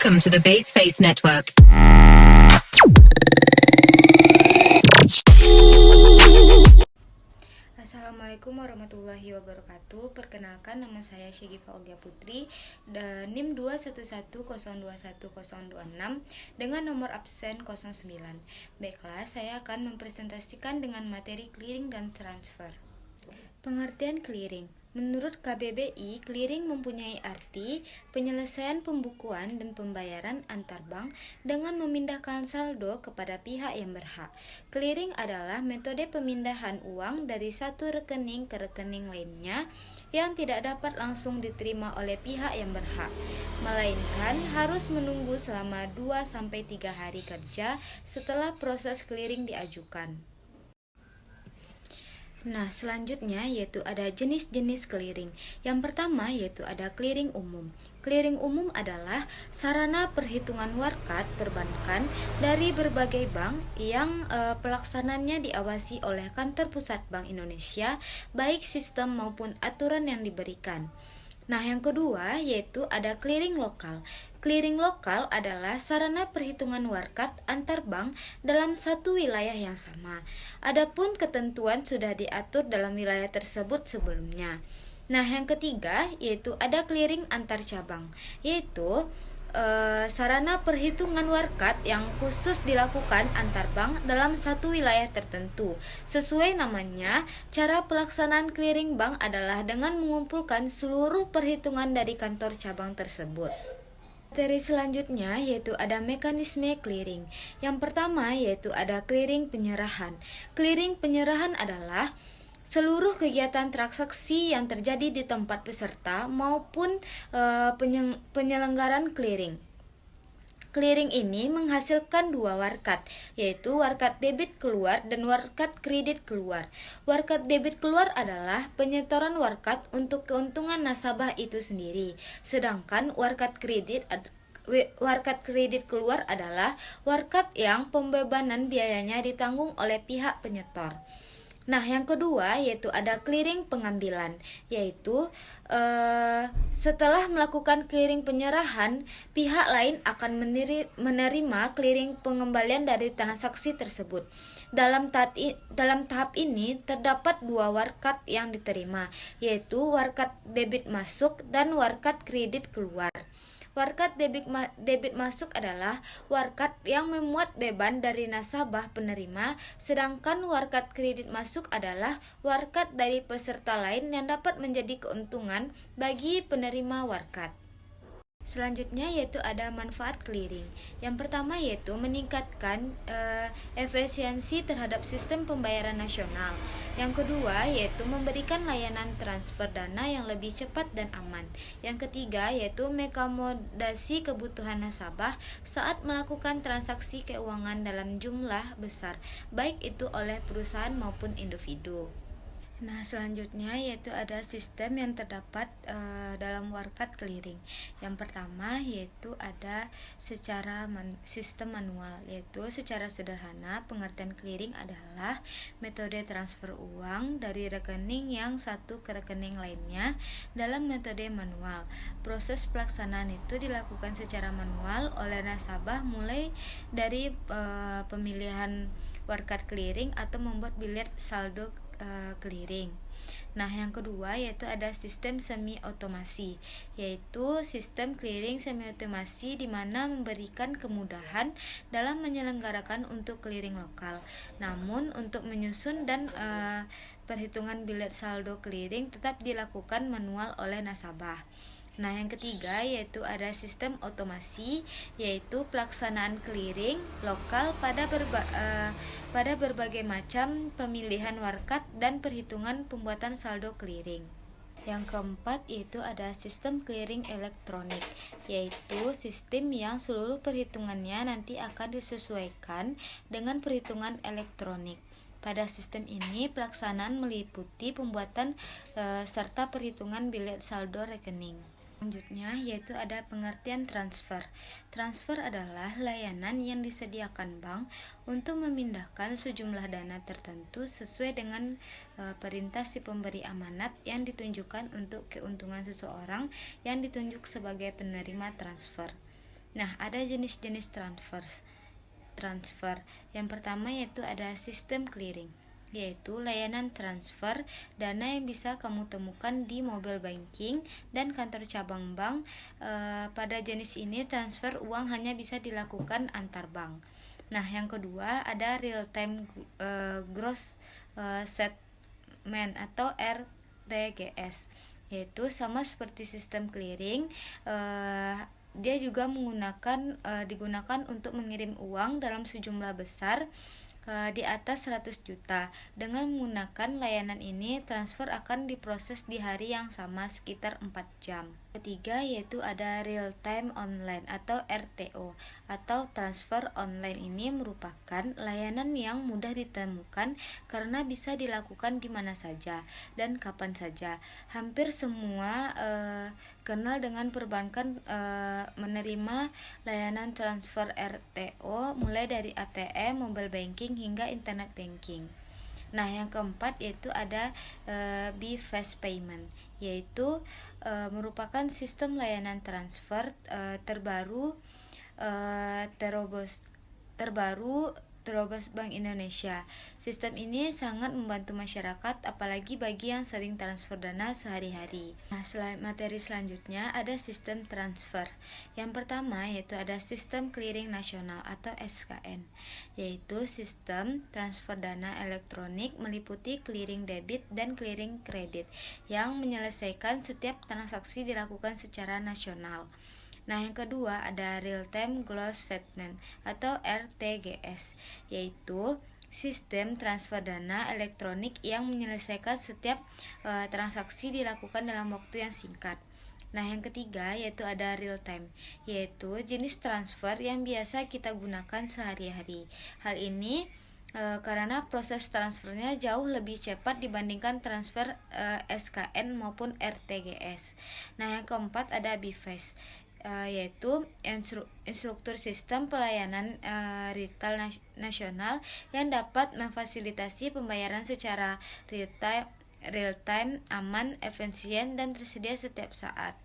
Welcome to the Baseface Network. Assalamualaikum warahmatullahi wabarakatuh. Perkenalkan, nama saya Syegifa Olga Putri dan NIM 211021026 dengan nomor absen 09. Baiklah, saya akan mempresentasikan dengan materi clearing dan transfer. Pengertian clearing. Menurut KBBI, clearing mempunyai arti penyelesaian pembukuan dan pembayaran antar bank dengan memindahkan saldo kepada pihak yang berhak. Clearing adalah metode pemindahan uang dari satu rekening ke rekening lainnya yang tidak dapat langsung diterima oleh pihak yang berhak, melainkan harus menunggu selama 2-3 hari kerja setelah proses clearing diajukan. Nah, selanjutnya yaitu ada jenis-jenis clearing. Yang pertama yaitu ada clearing umum. Clearing umum adalah sarana perhitungan warkat perbankan dari berbagai bank yang pelaksananya diawasi oleh Kantor Pusat Bank Indonesia, baik sistem maupun aturan yang diberikan. Nah, yang kedua yaitu ada clearing lokal. Clearing lokal adalah sarana perhitungan warkat antar bank dalam satu wilayah yang sama. Adapun ketentuan sudah diatur dalam wilayah tersebut sebelumnya. Nah, yang ketiga yaitu ada clearing antar cabang, yaitu sarana perhitungan warkat yang khusus dilakukan antar bank dalam satu wilayah tertentu. Sesuai namanya, cara pelaksanaan clearing bank adalah dengan mengumpulkan seluruh perhitungan dari kantor cabang tersebut. Materi selanjutnya yaitu ada mekanisme clearing. Yang pertama yaitu ada clearing penyerahan. Clearing penyerahan adalah seluruh kegiatan transaksi yang terjadi di tempat peserta maupun penyelenggaran clearing. Clearing ini menghasilkan dua warkat, yaitu warkat debit keluar dan warkat kredit keluar. Warkat debit keluar adalah penyetoran warkat untuk keuntungan nasabah itu sendiri, sedangkan warkat kredit keluar adalah warkat yang pembebanan biayanya ditanggung oleh pihak penyetor. Nah, yang kedua yaitu ada clearing pengambilan, yaitu setelah melakukan clearing penyerahan, pihak lain akan menerima clearing pengembalian dari transaksi tersebut. Dalam tahap ini terdapat dua warkat yang diterima, yaitu warkat debit masuk dan warkat kredit keluar. Warkat debit masuk adalah warkat yang memuat beban dari nasabah penerima, sedangkan warkat kredit masuk adalah warkat dari peserta lain yang dapat menjadi keuntungan bagi penerima warkat. Selanjutnya yaitu ada manfaat clearing. Yang pertama yaitu meningkatkan efisiensi terhadap sistem pembayaran nasional. Yang kedua yaitu memberikan layanan transfer dana yang lebih cepat dan aman. Yang ketiga yaitu mengakomodasi kebutuhan nasabah saat melakukan transaksi keuangan dalam jumlah besar, baik itu oleh perusahaan maupun individu. Nah, selanjutnya yaitu ada sistem yang terdapat dalam warkat clearing. Yang pertama yaitu ada sistem manual, yaitu secara sederhana pengertian clearing adalah metode transfer uang dari rekening yang satu ke rekening lainnya dalam metode manual. Proses pelaksanaan itu dilakukan secara manual oleh nasabah mulai dari pemilihan warkat clearing atau membuat bilet saldo clearing. Nah, yang kedua yaitu ada sistem semi otomasi, yaitu sistem clearing semi otomasi di mana memberikan kemudahan dalam menyelenggarakan untuk clearing lokal. Namun untuk menyusun dan perhitungan bilet saldo clearing tetap dilakukan manual oleh nasabah. Nah, yang ketiga yaitu ada sistem otomasi, yaitu pelaksanaan clearing lokal pada berbagai macam pemilihan warkat dan perhitungan pembuatan saldo clearing. Yang keempat yaitu ada sistem clearing elektronik, yaitu sistem yang seluruh perhitungannya nanti akan disesuaikan dengan perhitungan elektronik. Pada sistem ini pelaksanaan meliputi pembuatan serta perhitungan bilet saldo rekening. Selanjutnya yaitu ada pengertian transfer. Transfer adalah layanan yang disediakan bank untuk memindahkan sejumlah dana tertentu sesuai dengan perintah si pemberi amanat yang ditunjukkan untuk keuntungan seseorang yang ditunjuk sebagai penerima transfer. Nah, ada jenis-jenis transfer. Yang pertama yaitu ada sistem clearing, yaitu layanan transfer dana yang bisa kamu temukan di mobile banking dan kantor cabang bank. Pada jenis ini transfer uang hanya bisa dilakukan antar bank. Nah, yang kedua ada real time gross settlement atau RTGS, yaitu sama seperti sistem clearing. Dia juga digunakan untuk mengirim uang dalam sejumlah besar di atas 100 juta. Dengan menggunakan layanan ini, transfer akan diproses di hari yang sama sekitar 4 jam. Ketiga yaitu ada real time online atau RTO atau transfer online. Ini merupakan layanan yang mudah ditemukan karena bisa dilakukan di mana saja dan kapan saja. Hampir semua kenal dengan perbankan menerima layanan transfer RTO mulai dari ATM, mobile banking hingga internet banking. Nah, yang keempat yaitu ada B-Fast Payment, yaitu merupakan sistem layanan transfer terbaru terobos Bank Indonesia. Sistem ini sangat membantu masyarakat, apalagi bagi yang sering transfer dana sehari-hari. Nah, materi selanjutnya ada sistem transfer. Yang pertama yaitu ada sistem clearing nasional atau SKN, yaitu sistem transfer dana elektronik meliputi clearing debit dan clearing kredit yang menyelesaikan setiap transaksi dilakukan secara nasional. Nah, yang kedua ada real time gross settlement atau RTGS, yaitu sistem transfer dana elektronik yang menyelesaikan setiap transaksi dilakukan dalam waktu yang singkat. Nah, yang ketiga yaitu ada real time, yaitu jenis transfer yang biasa kita gunakan sehari-hari. Hal ini karena proses transfernya jauh lebih cepat dibandingkan transfer SKN maupun RTGS. Nah, yang keempat ada BIFAS, yaitu instruktur sistem pelayanan retail nasional yang dapat memfasilitasi pembayaran secara real time, aman, efisien, dan tersedia setiap saat.